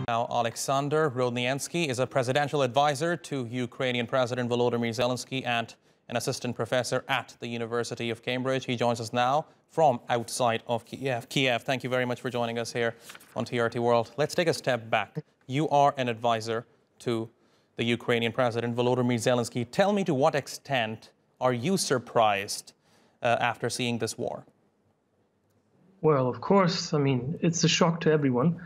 Now, Alexander Rodnyansky is a presidential advisor to Ukrainian President Volodymyr Zelenskyy and an assistant professor at the University of Cambridge. He joins us now from outside of Kiev. Thank you very much for joining us here on TRT World. Let's take a step back. You are an advisor to the Ukrainian President Volodymyr Zelenskyy. Tell me, to what extent are you surprised after seeing this war? Well, of course, it's a shock to everyone.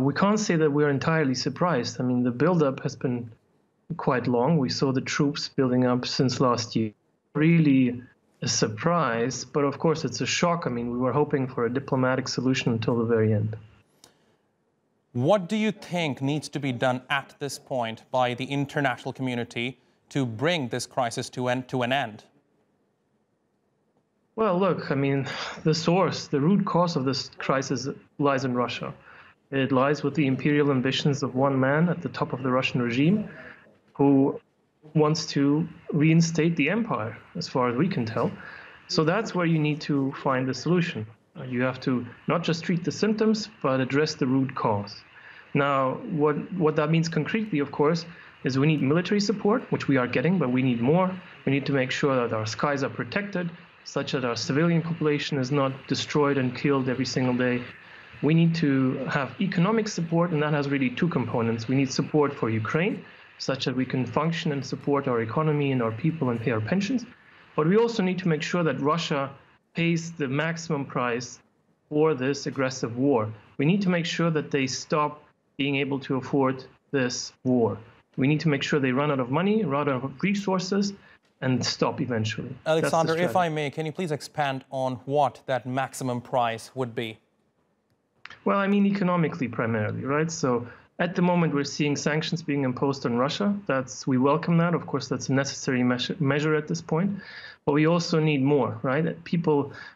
We can't say that we're entirely surprised. The buildup has been quite long. We saw the troops building up since last year. Really a surprise, but of course it's a shock. We were hoping for a diplomatic solution until the very end. What do you think needs to be done at this point by the international community to bring this crisis to an end? Well, look, the source, the root cause of this crisis lies in Russia. It lies with the imperial ambitions of one man at the top of the Russian regime who wants to reinstate the empire, as far as we can tell. So that's where you need to find the solution. You have to not just treat the symptoms, but address the root cause. Now, what that means concretely, of course, is we need military support, which we are getting, but we need more. We need to make sure that our skies are protected, such that our civilian population is not destroyed and killed every single day. We need to have economic support, and that has really two components. We need support for Ukraine, such that we can function and support our economy and our people and pay our pensions. But we also need to make sure that Russia pays the maximum price for this aggressive war. We need to make sure that they stop being able to afford this war. We need to make sure they run out of money, run out of resources, and stop eventually. Alexander, if I may, can you please expand on what that maximum price would be? Well, economically primarily, right? So at the moment, we're seeing sanctions being imposed on Russia. We welcome that. Of course, that's a necessary measure at this point. But we also need more, right?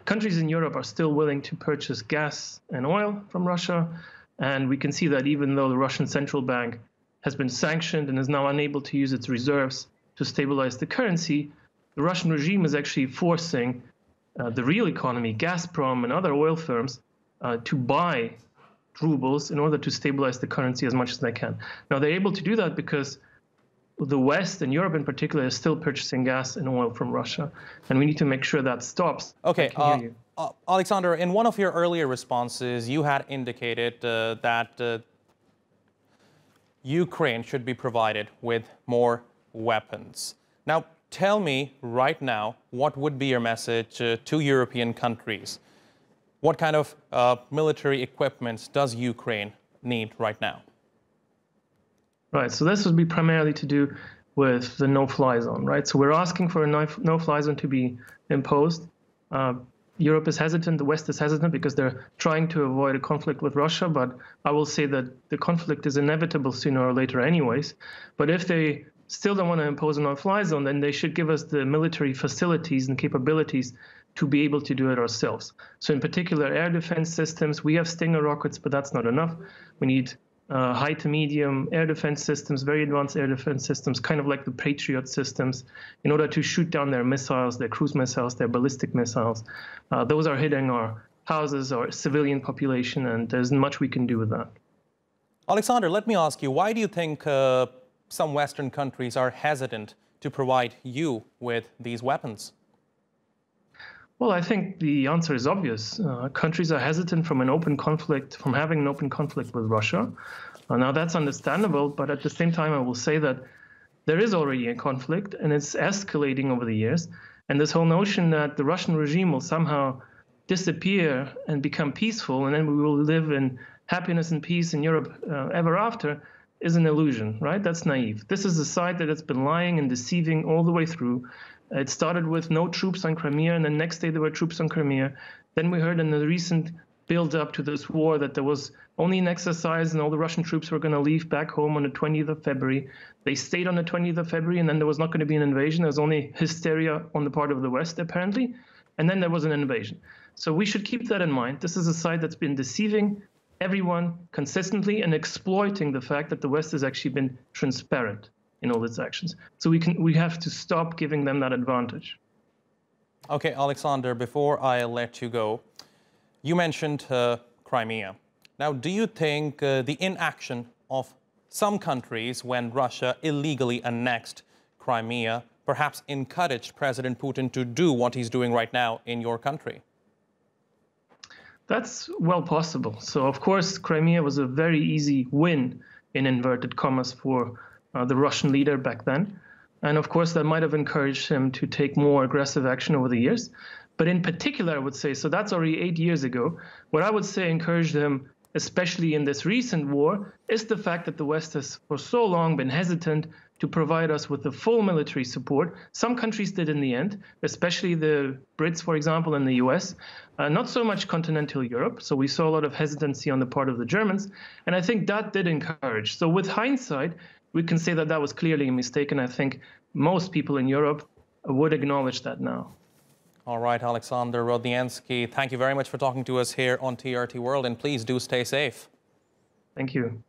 Countries in Europe are still willing to purchase gas and oil from Russia. And we can see that even though the Russian central bank has been sanctioned and is now unable to use its reserves to stabilize the currency, the Russian regime is actually forcing the real economy, Gazprom and other oil firms, to buy rubles in order to stabilize the currency as much as they can. Now, they're able to do that because the West, and Europe in particular, is still purchasing gas and oil from Russia. And we need to make sure that stops. Okay, Alexander, in one of your earlier responses, you had indicated that Ukraine should be provided with more weapons. Now, tell me right now, what would be your message to European countries? What kind of military equipment does Ukraine need right now? Right, so this would be primarily to do with the no-fly zone, right? So we're asking for a no-fly zone to be imposed. Europe is hesitant, the West is hesitant because they're trying to avoid a conflict with Russia, but I will say that the conflict is inevitable sooner or later anyways. But if they still don't want to impose a no-fly zone, then they should give us the military facilities and capabilities to be able to do it ourselves. So in particular, air defense systems, we have Stinger rockets, but that's not enough. We need high to medium air defense systems, very advanced air defense systems, kind of like the Patriot systems, in order to shoot down their missiles, their cruise missiles, their ballistic missiles. Those are hitting our houses, our civilian population, and there's much we can do with that. Alexander, let me ask you, why do you think some Western countries are hesitant to provide you with these weapons? Well, I think the answer is obvious. Countries are hesitant from having an open conflict with Russia. Now, that's understandable, but at the same time, I will say that there is already a conflict, and it's escalating over the years. And this whole notion that the Russian regime will somehow disappear and become peaceful, and then we will live in happiness and peace in Europe ever after, is an illusion, right? That's naive. This is a side that has been lying and deceiving all the way through. It started with no troops on Crimea, and the next day there were troops on Crimea. Then we heard in the recent build-up to this war that there was only an exercise and all the Russian troops were going to leave back home on the 20th of February. They stayed on the 20th of February, and then there was not going to be an invasion. There was only hysteria on the part of the West, apparently. And then there was an invasion. So we should keep that in mind. This is a side that's been deceiving everyone consistently and exploiting the fact that the West has actually been transparent in all its actions. So we have to stop giving them that advantage. Okay, Alexander, before I let you go, you mentioned Crimea. Now, do you think the inaction of some countries when Russia illegally annexed Crimea, perhaps encouraged President Putin to do what he's doing right now in your country? That's well possible. So, of course, Crimea was a very easy win, in inverted commas, for the Russian leader back then. And of course, that might have encouraged him to take more aggressive action over the years. But in particular, I would say, so that's already 8 years ago, what I would say encouraged him, especially in this recent war, is the fact that the West has for so long been hesitant to provide us with the full military support. Some countries did in the end, especially the Brits, for example, and the US, not so much continental Europe. So we saw a lot of hesitancy on the part of the Germans. And I think that did encourage. So with hindsight, we can say that that was clearly a mistake. And I think most people in Europe would acknowledge that now. All right, Alexander Rodnyansky, thank you very much for talking to us here on TRT World, and please do stay safe. Thank you.